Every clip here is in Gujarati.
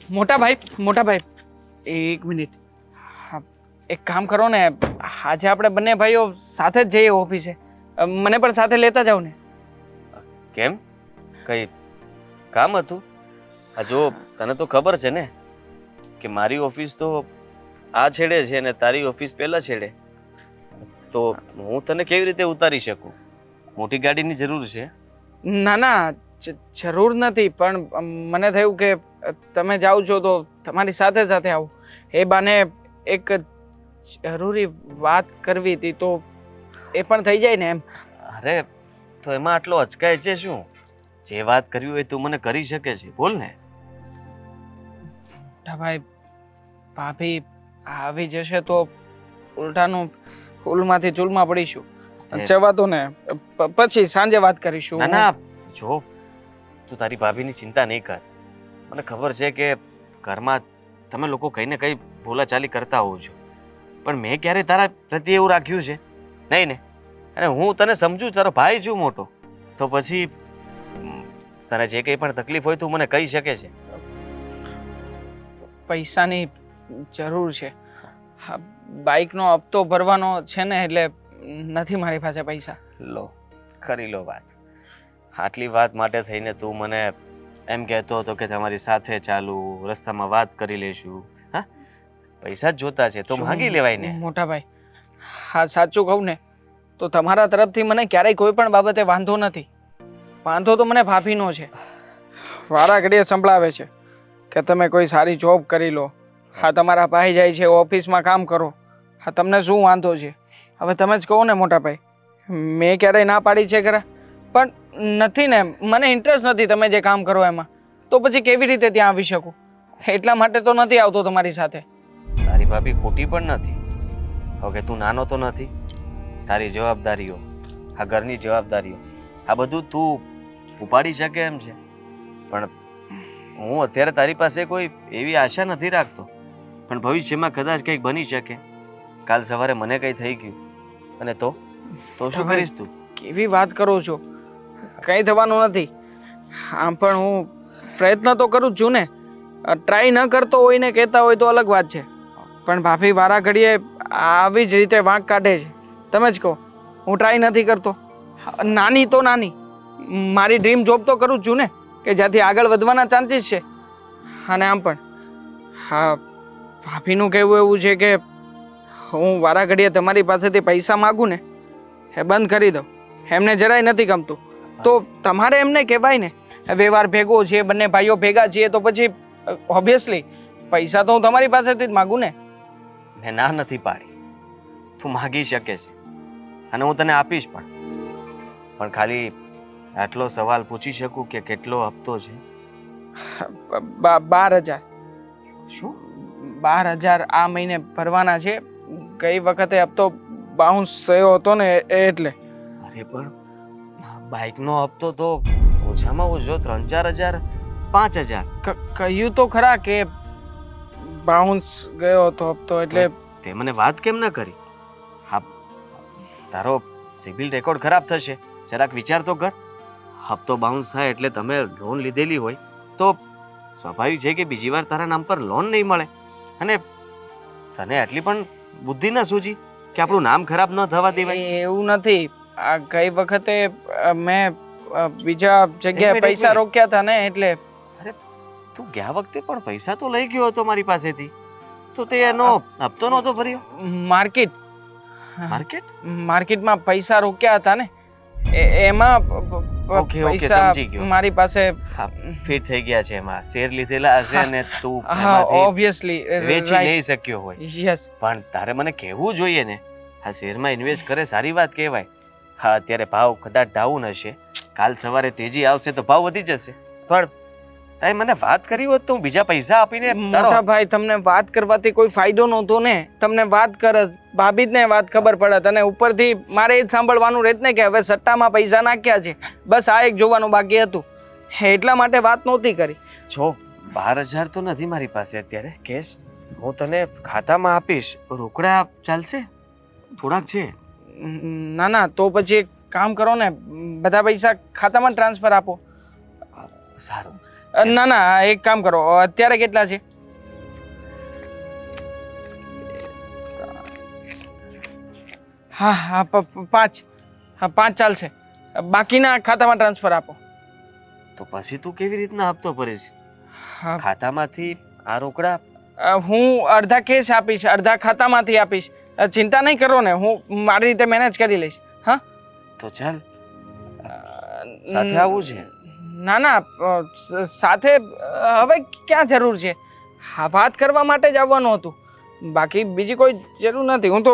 મોટા ભાઈ એક મિનિટ. હા, એક કામ કરો ને, આજે આપણે બંને ભાઈઓ સાથે જ જઈએ ઓફિસે. મને પણ સાથે લેતા જાવ ને. કેમ? કઈ કામ હતું? આ જો તને તો ખબર છે ને કે મારી ઓફિસ તો આ છેડે છે ને તારી ઓફિસ પેલા છેડે, તો હું તને કેવી રીતે ઉતારી શકું? મોટી ગાડીની જરૂર છે. ના ના, જરૂર નથી, પણ મને થયું કે તમે જાઓ છો તો તમારી સાથે સાથે આવું. એ બાને એક જરૂરી વાત કરવી હતી, તો એ પણ થઈ જાય ને એમ. અરે તો એમાં આટલો અચકાય છે શું? જે વાત કરવી હોય તું મને કરી શકે છે, બોલ ને. મોટા ભાઈ, ભાભી આવી જશે તો ઉલટાનું ફૂલમાંથી ચૂલમાં પડીશું. જવા દો ને, પછી સાંજે વાત કરીશું. ના ના, જો તું તારી ભાભીની ચિંતા નહીં કર. મને ખબર છે કે ઘરમાં તમે લોકો કંઈ ને કંઈ બોલાચાલી કરતા હોવ છો, પણ મેં ક્યારે તારા પ્રત્યે એવું રાખ્યું છે નહીં ને. અને હું તને સમજુ, તારો ભાઈ છું મોટો, તો પછી તને જે કંઈ પણ તકલીફ હોય તું મને કહી શકે છે. પૈસાની જરૂર છે. હા, બાઇકનો હપ્તો ભરવાનો છે ને, એટલે નથી મારી પાસે પૈસા. લો, કરી લો વાત. આટલી વાત માટે થઈને તું મને એમ કહેતો હતો કે તમારી સાથે ચાલુ, રસ્તામાં વાત કરી લઈશું. હા, પૈસા જ જોતા છે તો માંગી લેવાય ને. મોટા ભાઈ, હા સાચું કહું ને તો તમારા તરફથી મને ક્યારેય કોઈ પણ બાબતે વાંધો નથી. વાંધો તો મને ભાભીનો છે. વારા ઘડીએ સંભળાવે છે કે તમે કોઈ સારી જોબ કરી લો. હા, તમારા ભાઈ જાય છે ઓફિસમાં કામ કરો. હા, તમને શું વાંધો છે? હવે તમે જ કહો ને મોટા ભાઈ. મેં ક્યારેય ના પાડી છે ખરા? પણ નથી ને, મને ઇન્ટરેસ્ટ નથી તમે જે કામ કરો એમાં. તો પછી કેવી રીતે ત્યાં આવી શકું? એટલા માટે તો નથી આવતો તમારી સાથે. તારી ભાભી ખોટી પણ નથી. હવે તું નાનો તો નથી. તારી જવાબદારીઓ, આ ઘરની જવાબદારીઓ, આ બધું તું ઉપાડી શકે એમ છે. પણ હું અત્યારે તારી પાસે કોઈ એવી આશા નથી રાખતો. પણ ભવિષ્યમાં કદાચ કંઈક બની શકે. કાલ સવારે મને કંઈ થઈ ગયું અને તો શું કરીશ તું? કેવી વાત કરો છો? કંઈ થવાનું નથી. આમ પણ હું પ્રયત્ન તો કરું જ છું ને. ટ્રાય ન કરતો હોય ને કહેતા હોય તો અલગ વાત છે, પણ ભાભી વારા ઘડીએ આવી જ રીતે વાંક કાઢે છે. તમે જ કહો, હું ટ્રાય નથી કરતો. નાની તો નાની, મારી ડ્રીમ જોબ તો કરું જ છું ને, કે જ્યાંથી આગળ વધવાના ચાન્સીસ છે. અને આમ પણ હા, ભાભીનું કહેવું એવું છે કે હું વારા ઘડીએ તમારી પાસેથી પૈસા માગું ને એ બંધ કરી દઉં. એમને જરાય નથી ગમતું. તો તમારે એમને કહેવાય ને, વ્યવહાર ભેગો છે, બંને ભાઈઓ ભેગા છીએ, તો પછી ઓબ્વિયસલી પૈસા તો હું તમારી પાસેથી જ માગું ને. મેં ના નથી પાડી. તું માગી શકે છે અને હું તને આપીશ પણ. પણ ખાલી આટલો સવાલ પૂછી શકું કે કેટલો હપ્તો છે? 12,000. શું? 12,000 આ મહિને ભરવાના છે. ગઈ વખતે હપ્તો બાઉન્સ થયો હતો ને એટલે. અરે પણ બાઇકનો હપ્તો તો ઓછામાં ઓછો 3-4 હજાર, 5 હજાર. કહ્યું તો ખરા કે બાઉન્સ ગયો હતો હપ્તો, એટલે તે મને વાત કેમ ન કરી? હા, તારો સિબિલ રેકોર્ડ ખરાબ થશે. જરાક વિચાર તો કર. હપ્તો બાઉન્સ થાય એટલે તમે લોન લીધેલી હોય તો સ્વાભાવિક છે કે બીજી વાર તારા નામ પર લોન નહીં મળે. અને તને આટલી પણ બુદ્ધિ ન સૂજી કે આપણું નામ ખરાબ ન થવા દેવાય? એવું નથી. આ ગઈ વખતે મેં બીજા જગ્યાએ પૈસા રોક્યા હતા ને એટલે. અરે તું ગયા વખતે પણ પૈસા તો લઈ ગયો હતો મારી પાસેથી, તો તે એનો હપ્તો નહોતો ભર્યો? માર્કેટમાં પૈસા રોક્યા હતા ને, એમાં પૈસા મારી પાસે ફિટ થઈ ગયા છે. એમાં શેર લીધેલા હશે ને તું ઓબ્વિયસલી વેચી નહીં શક્યો હોય. યસ. પણ તારે મને કહેવું જોઈએ ને. આ શેરમાં ઇન્વેસ્ટ કરે સારી વાત કહેવાય. હા, અત્યારે ભાવ કદાચ ડાઉન હશે, કાલ સવારે તેજી આવશે તો ભાવ વધી જશે. પણ તારે મને વાત કરી હોત તો હું બીજા પૈસા આપીને. મોટા ભાઈ, તમને વાત કરવાથી કોઈ ફાયદો નહોતો ને. તમને વાત કરત, ભાભી જ ને વાત ખબર પડત, અને ઉપરથી મારે એ જ સાંભળવાનું રહેત ને કે હવે સટ્ટામાં પૈસા નાખ્યા છે. બસ આ એક જોવાનું બાકી હતું. એટલા માટે વાત નહોતી કરી. જો 12,000 તો નથી મારી પાસે અત્યારે કેશ. હું તને ખાતામાં આપીશ. રોકડા ચાલશે? થોડાક છે. ના ના, તો પછી એક કામ કરો ને, બધા પૈસા ખાતામાં ટ્રાન્સફર આપો. સારું, ના ના, એક કામ કરો, અત્યારે કેટલા છે? હા હા, 5. હા, 5 ચાલશે. બાકીના ખાતામાં ટ્રાન્સફર આપો. તો પછી તું કેવી રીતના હપ્તો ભરીશ? હા, ખાતામાંથી આ રોકડા? હું અડધા કેશ આપીશ, અડધા ખાતામાંથી આપીશ. ચિંતા નહીં કરો ને, હું મારી રીતે મેનેજ કરી લઈશ. હા, તો ચાલ, સાથે આવવું છે. ના ના, સાથે હવે ક્યાં જરૂર છે? હા, વાત કરવા માટે જ આવવાનું હતું. બાકી બીજી કોઈ જરૂર નથી. હું તો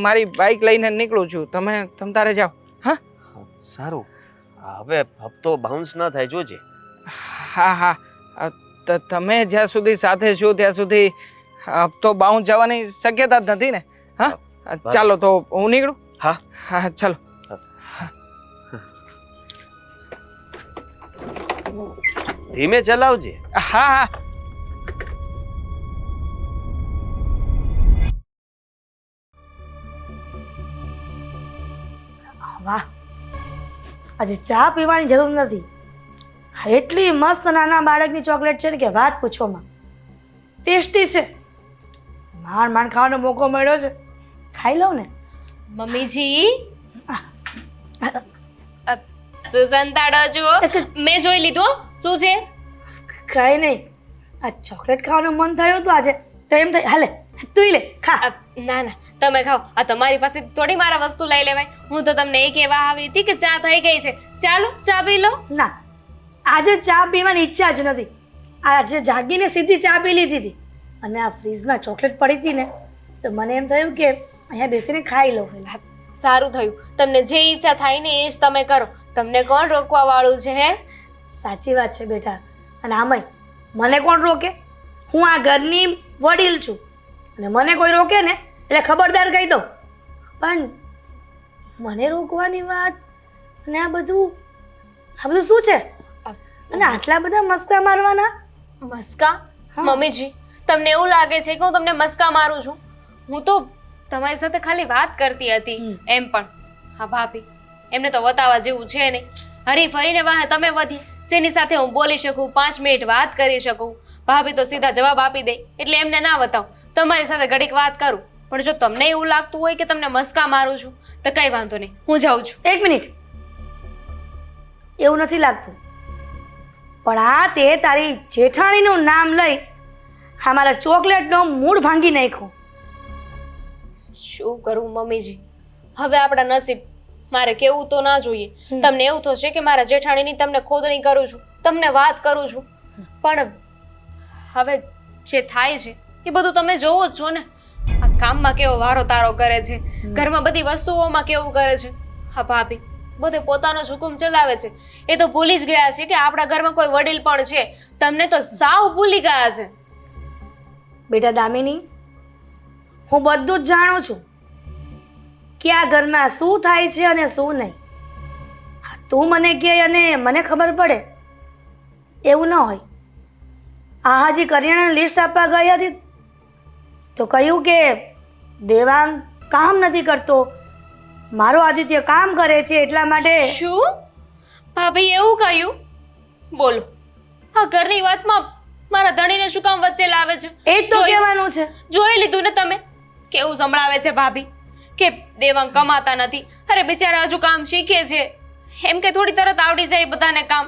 મારી બાઇક લઈને નીકળું છું. તમે તારે જાઓ. હા સારું, હવે હપ્તો બાઉન્સ ન થાય જોજે. હા હા, તમે જ્યાં સુધી સાથે છો ત્યાં સુધી હપ્તો બાઉન્સ જવાની શક્યતા જ નથી ને? હા, ચાલો તો હું નીકળું. હા હા, ચાલો. ધીમે ચલાવજે. હા હા. વાહ, આજે ચા પીવાની જરૂર નથી. એટલી મસ્ત નાના બાળકની ચોકલેટ છે ને કે વાત પૂછોમાં. ટેસ્ટી છે. માંડ માંડ ખાવાનો મોકો મળ્યો છે, ખાઈ લઉં ને. મમ્મીજી સુસંતાડો જુઓ, મેં જોઈ લીધું હો. શું છે? કઈ નહીં, આ ચોકલેટ ખાવાનું મન થયું હતું આજે, તો એમ થઈ હાલે તું લે ખા. ના ના, તમે ખાઓ. આ તમારી પાસે થોડી મારા વસ્તુ લઈ લેવાય. હું તો તમને એ કહેવા આવી હતી કે ચા થઈ ગઈ છે. ચાલો ચા પી લો. ના, આજે ચા પીવાની ઈચ્છા જ નથી. આજે જાગીને સીધી ચા પી લીધી હતી, અને આ ફ્રીજમાં ચોકલેટ પડી હતી ને, તો મને એમ થયું કે અહીંયા બેસીને ખાઈ લઉં. સારું થયું. તમને જે ઈચ્છા થાય ને એ જ તમે કરો. તમને કોણ રોકવા વાળું છે? હે, સાચી વાત છે બેટા. અને આમાંય મને કોણ રોકે? હું આ ઘરની વડીલ છું, અને મને કોઈ રોકે ને એટલે ખબરદાર કહી દઉં. પણ મને રોકવાની વાત અને આ બધું શું છે? અને આટલા બધા મસ્કા મારવાના? મસ્કા? હા. મમ્મીજી, તમને એવું લાગે છે કે હું તમને મસ્કા મારું છું? હું તો તમારી સાથે ખાલી વાત કરતી હતી. એમ પણ હા ભાભી, એમને તો વતાવા જેવું છે નહીં. હરી ફરીને વાહે તમે વધી, જેની સાથે હું બોલી શકું, 5 મિનિટ વાત કરી શકું. ભાભી તો સીધા જવાબ આપી દે, એટલે એમને ના વતાવ. તમારી સાથે ઘડીક વાત કરું. પણ જો તમને એવું લાગતું હોય કે તમને મસ્કા મારું છું, તો કઈ વાંધો નહીં, હું જાઉં છું. 1 મિનિટ, એવું નથી લાગતું. પણ આ તે તારી જેઠાણીનું નામ લઈ હા મારા ચોકલેટનો મૂળ ભાંગી નાખ્યો. શું કરું મમ્મીજી? હવે આપણા નસીબ. મારે કેવું તો ના જોઈએ. તમને એવું થશે કે મારા જેઠાણીની તમને ખોદણી કરું છું, તમને વાત કરું છું. પણ હવે જે થાય છે એ બધું તમે જોવો જ છો ને. આ કામમાં કેવો વારો તારો કરે છે, ઘરમાં બધી વસ્તુઓમાં કેવું કરે છે. હા ભાભી, બધે પોતાનો જ હુકમ ચલાવે છે. એ તો ભૂલી જ ગયા છે કે આપણા ઘરમાં કોઈ વડીલ પણ છે. તમને તો સાવ ભૂલી ગયા છે. બેટા દામિની, હું બધું જ જાણું છું કે આ ઘરમાં શું થાય છે અને શું નહીં. તું મને કહે અને મને ખબર પડે એવું ન હોય. આ હાજી કરિયાણાનું લિસ્ટ આપવા ગઈ હતી તો કહ્યું કે દેવાંગ કામ નથી કરતો, મારો આદિત્ય કામ કરે છે એટલા માટે. શું ભાભી એવું કહ્યું? બોલો, આ ઘરની વાતમાં મારા ધણીને શું કામ વચ્ચે લાવે છે? એ જ તો કહેવાનું છે. જોઈ લીધું ને તમે કેવું સંભળાવે છે ભાભી કે દેવાંગ કમાતા નથી. અરે બિચારા હજુ કામ શીખે છે. એમ કે થોડી તરત આવડી જાય બધાને કામ.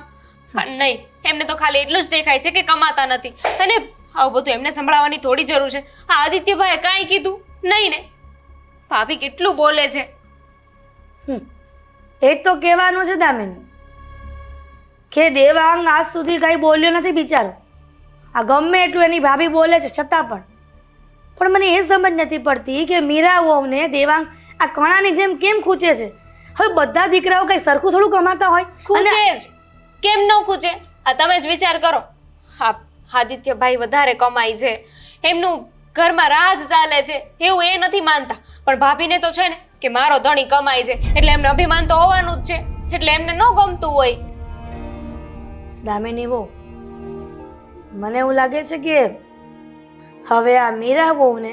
પણ નહીં, એમને તો ખાલી એટલું જ દેખાય છે કે કમાતા નથી. અને આવું બધું એમને સંભળાવવાની થોડી જરૂર છે? આ આદિત્યભાઈએ કાંઈ કીધું નહીં ને? ભાભી કેટલું બોલે છે. એ જ તો કહેવાનું છે દામિની કે દેવાંગ આજ સુધી કંઈ બોલ્યો નથી બિચારો. આ ગમે એટલું એની ભાભી બોલે છે છતાં પણ મને એ સમજ નથી પડતી કે મીરા વહુને દેવાંગ આ કણાની જેમ કેમ ખૂંચે છે. હવે બધા દીકરાઓ કઈ સરખું થોડું કમાતા હોય? ખૂચે જ, કેમ ન ખૂચે? આ તમે જ વિચાર કરો. હા, આદિત્યભાઈ વધારે કમાય છે, એમનું ઘરમાં રાજ ચાલે છે એવું એ નથી માનતા. પણ ભાભીને તો છે ને કે મારો ધણી કમાય છે એટલે એમને અભિમાન તો હોવાનું જ છે. એટલે એમને ન ગમતું હોય. દામિની વહુ, મને એવું લાગે છે કે હવે આ મીરા વહુને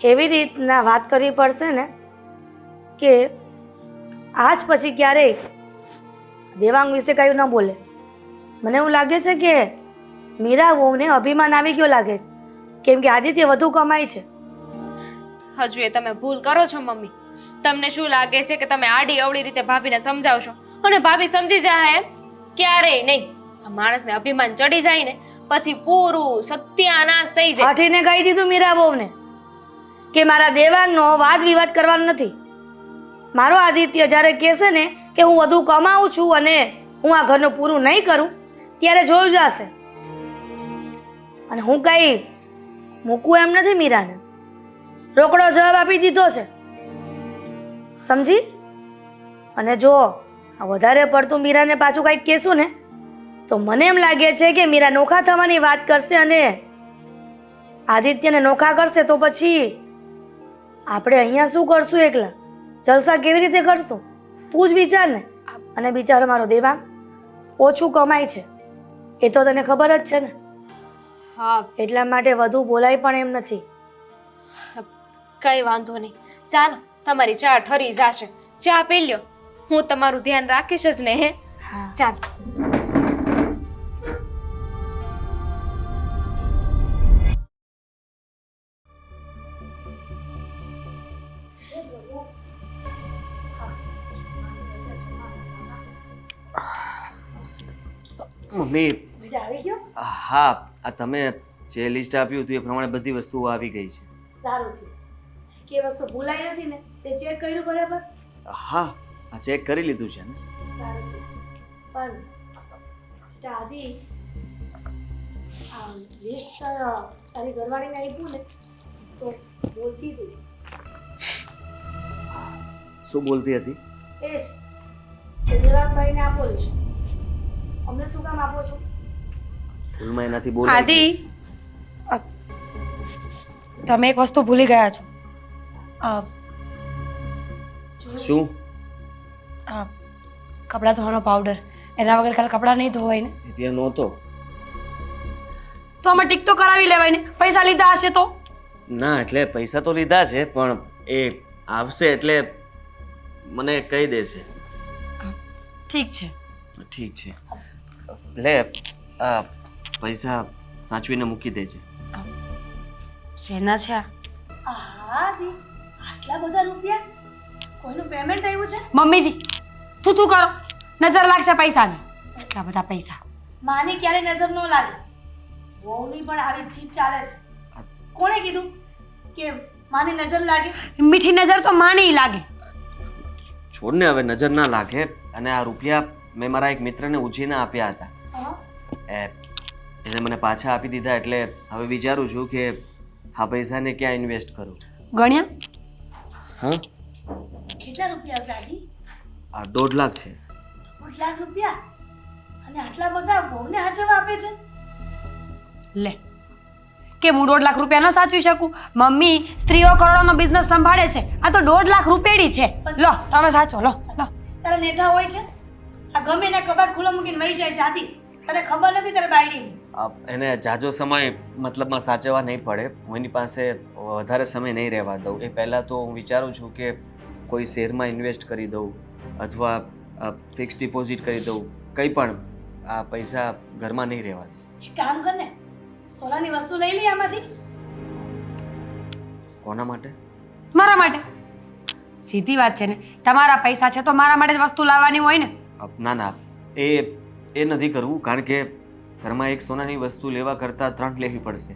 એવી રીતના વાત કરવી પડશે ને કે આજ પછી ક્યારેય દેવાંગ વિશે કયું ન બોલે. મને એવું લાગે છે કે મીરા વહુને અભિમાન આવી ગયો લાગે છે, કેમ કે આદિત્ય વધુ કમાય છે. હજુ એ તમે ભૂલ કરો છો મમ્મી. તમને શું લાગે છે કે તમે આડી અવળી રીતે ભાભીને સમજાવશો અને ભાભી સમજી જાય એમ? ક્યારેય નહીં. આ માણસને અભિમાન ચડી જાય ને પછી પૂરું સત્યાનાશ થઈ જાય. આઠીને કહી દીધું મીરા વહુને કે મારા દેવાંગનો વાદ વિવાદ કરવાનો નથી. મારો આદિત્ય જ્યારે કહેશે ને કે હું વધુ કમાઉં છું અને હું આ ઘરનું પૂરું નહીં કરું, ત્યારે જોયું જશે. અને હું કઈ મૂકું એમ નથી મીરાને, રોકડો જવાબ આપી દીધો છે, સમજી? અને જો આ વધારે પડતું મીરાને પાછું કંઈક કહેશું ને તો મને એમ લાગે છે કે મીરા નોખા થવાની વાત કરશે અને આદિત્યને નોખા કરશે તો પછી આપણે અહીંયા શું કરશું? એકલા જલસા કેવી રીતે કરશું? તું જ વિચાર ને. અને બિચારો મારો દેવાંગ ઓછું કમાય છે, એ તો તને ખબર જ છે ને. હા, એટલા માટે વધુ બોલાય પણ એમ નથી. કઈ વાંધો નહીં. ચાલો, તમારી ચા ઠરી જાશે. ચા પી લ્યો. હું તમારું ધ્યાન રાખીશ જ ને. હે, ચાલો. મમ્મી, બેટા આવી ગયો? હા, આ તમે જે લિસ્ટ આપ્યું હતું એ પ્રમાણે બધી વસ્તુઓ આવી ગઈ છે. સારું થયું કે વસ્તુ ભૂલાઈ નથી ને, તે ચેક કર્યું બરાબર? હા, આ ચેક કરી લીધું છે ને. સારું થયું. પણ બેટા આદિ, આ લિસ્ટ તારી ઘરવાળીને આપ્યું ને તો બોલતી હતી. શું બોલતી હતી? એ જ કે દેવાંગભાઈને આપો લિસ્ટ. અમને શું કામ આપો છો? ભૂલમાં એનાથી બોલાઈ આદિ, તમે એક વસ્તુ ભૂલી ગયા છો. ગયું. શું? કપડાં ધોવાનો પાવડર, એના વગર કાલે કપડાં નહીં ધોવાય ને. એ ત્યાં નહોતો. તો આમાં ટીક તો કરાવી લેવાય ને. પૈસા લીધા હશે તો? ના, એટલે પૈસા તો લીધા છે પણ એ આવશે એટલે મને કહી દેશે. ઠીક છે. ઠીક છે. લે, આ પૈસા સાચવીને મૂકી દેજે. શેના છે આ? આહા આદિ, આટલા બધા રૂપિયા? કોઈનું પેમેન્ટ આવ્યું છે? મમ્મીજી, તું કરો. નજર લાગશે પૈસાની. એટલા બધા પૈસા. માની ક્યારે નજર ન લાગે. વહુની પણ આવી જીભ ચાલે છે. કોણે કીધું કે માની નજર લાગે? મીઠી નજર તો માની લાગે. છોડને, હવે નજર ના લાગે. અને આ રૂપિયા મેં મારા એક મિત્રને ઉછીને આપ્યા હતા. હા? એને મને પાછા આપી દીધા એટલે હવે વિચારું છું કે આ પૈસાને ક્યાં ઇન્વેસ્ટ કરું. ગણ્યા? હા, કેટલા રૂપિયા છે આદિ? આ 1.5 લાખ છે. 1.5 લાખ રૂપિયા? અને આટલા બધા વહુને હાજવા આપે છે? લે, કે હું 1.5 લાખ રૂપિયા ન સાચવી શકું? મમ્મી સ્ત્રીઓ કરોડોનો બિઝનેસ સંભાળે છે. આ તો 1.5 લાખ રૂપિયાની છે. લો, તમે સાચો. લો લો. તારા નેઠા હોય છે? આ ગમે એના કબાટ ખુલ્લો મૂકીને વહી જાય છે આદિ. તને ખબર નથી તારે બાયડીની? એને જાજો સમય મતલબમાં સાચવવા નહીં પડે. હું એની પાસે વધારે સમય નહીં રહેવા દઉં. એ પહેલાં તો હું વિચારું છું કે કોઈ શેરમાં ઇન્વેસ્ટ કરી દઉં અથવા ફિક્સ ડિપોઝિટ કરી દઉં. કંઈ પણ આ પૈસા ઘરમાં નહીં રહેવા દઉં. એક કામ કર ને, સોનાની વસ્તુ લઈ લે આમાંથી. કોના માટે? મારા માટે. સીધી વાત છે ને. તમારા પૈસા છે તો મારા માટે જ વસ્તુ લાવવાની હોય ને. ના ના, એ નથી કરવું. કારણ કે ઘરમાં એક સોનાની વસ્તુ લેવા કરતાં 3 લેવી પડશે.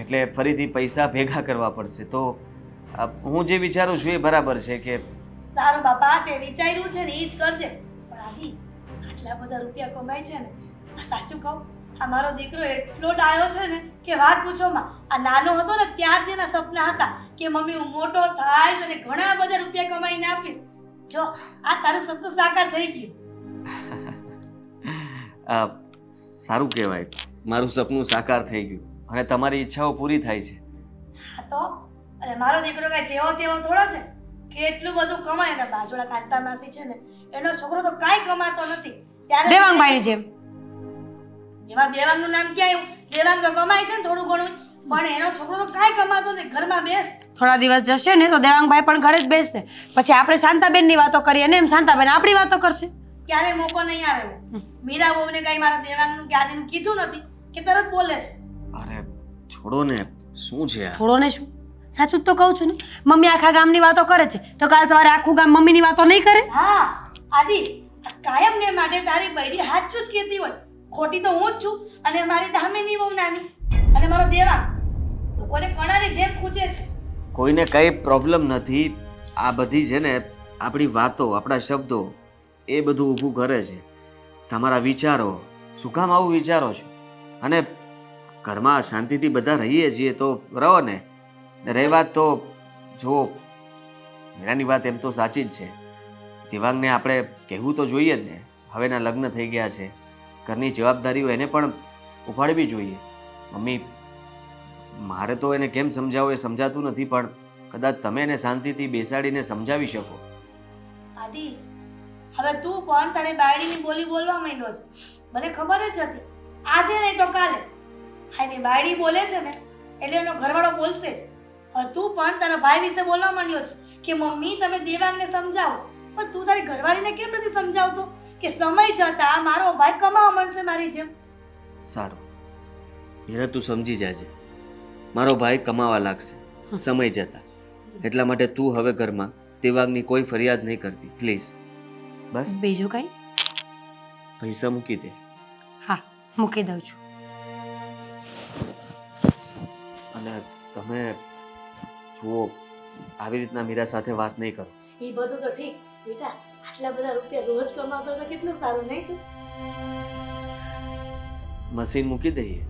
એટલે ફરીથી પૈસા ભેગા કરવા પડશે. તો હું જે વિચારું છું એ બરાબર છે કે સારું બાપા, તે વિચાર્યું છે ને એ જ કરજે. પણ આદિ, આટલા બધા રૂપિયા કમાય છે ને, આ સાચું કહું, આ મારો દીકરો એટલો ડાયો છે ને કે વાત પૂછોમાં. આ નાનો હતો ને ત્યારથી એના સપના હતા કે મમ્મી હું મોટો થાઈશ અને ઘણા બધા રૂપિયા કમાઈને આપીશ. જો આ તારું સપનું સાકાર થઈ ગયું. સારું કહેવાય, મારું સપનું સાકાર થઈ ગયું અને તમારી ઈચ્છાઓ પૂરી થાય છે. હા તો, અને મારો દીકરો કાંઈ જેવો તેવો થોડો છે કે એટલું બધું કમાય. અને બાજુના કાંતા માસી છે ને, એનો છોકરો તો કાંઈ કમાતો નથી. ત્યારે દેવાંગભાઈની જેમ. એમાં દેવાંગનું નામ ક્યાં આવ્યું? દેવાંગ તો કમાય છે ને થોડું ઘણું, પણ એનો છોકરો તો કાંઈ કમાતો નથી. ઘરમાં બેસ. થોડા દિવસ જશે ને તો દેવાંગભાઈ પણ ઘરે જ બેસશે. પછી આપણે શાંતાબેનની વાતો કરીએ ને એમ શાંતાબેન આપણી વાતો કરશે. ક્યારે મોકો નહીં આવેલો. મીરા વહુને કઈ મારા દેવાંગનું કે આદિનું કીધું નથી કે તરત બોલે છે. અરે છોડો ને, શું છે આ? થોડો ને શું, સાચું જ તો કહું છું ને. મમ્મી આખા ગામની વાતો કરે છે તો કાલ સવારે આખું ગામ મમ્મીની વાતો નહીં કરે? હા આદિ, આ કાયમ ને માટે તારી બૈરી હાચું જ કહેતી હોય. ખોટી તો હું જ છું અને મારી દામિની વહુ નાની અને મારો દેવાંગ લોકોને કણાની જેમ ખૂંચે છે. કોઈને કઈ પ્રોબ્લેમ નથી. આ બધી છે ને આપણી વાતો, આપણા શબ્દો એ બધું ઊભું કરે છે. તમારા વિચારો, શું કામ આવું વિચારો છો? અને ઘરમાં શાંતિથી બધા રહીએ છીએ તો રહો ને. રહી વાત તો જો મીરાની વાત એમ તો સાચી જ છે. દેવાંગને આપણે કહેવું તો જોઈએ જ ને. હવેના લગ્ન થઈ ગયા છે, ઘરની જવાબદારીઓ એને પણ ઉપાડવી જોઈએ. મમ્મી, મારે તો એને કેમ સમજાવો એ સમજાતું નથી, પણ કદાચ તમે એને શાંતિથી બેસાડીને સમજાવી શકો. આદિ, હવે તું પણ તારી બાયડીની બોલી બોલવા માંડ્યો છે. મને ખબર જ હતી આજે નહીં તો કાલે હા એની બાયડી બોલે છે ને એટલે એનો ઘરવાળો બોલશે જ. હવે તું પણ તારા ભાઈ વિશે બોલવા માંડ્યો છે કે મમ્મી તમે દેવાંગને સમજાવો, પણ તું તારી ઘરવાળીને કેમ નથી સમજાવતો કે સમય જતા મારો ભાઈ કમાવા માંડશે મારી જેમ? સારું મીરા, તું સમજી જાજે. મારો ભાઈ કમાવા લાગશે સમય જતા. એટલા માટે તું હવે ઘરમાં દેવાંગની કોઈ ફરિયાદ નહીં કરતી, પ્લીઝ. બસ બીજું કઈ? પૈસા મૂકી દે. હા, મૂકી દઉં છું. અને તમે જુઓ, આવી રીતના મીરા સાથે વાત નહીં કરો. એ બધું તો ઠીક બેટા, આટલા બધા રૂપિયા રોજ કમાતો તો કેટલું સારું નહીં તું? મશીન મૂકી દઈએ.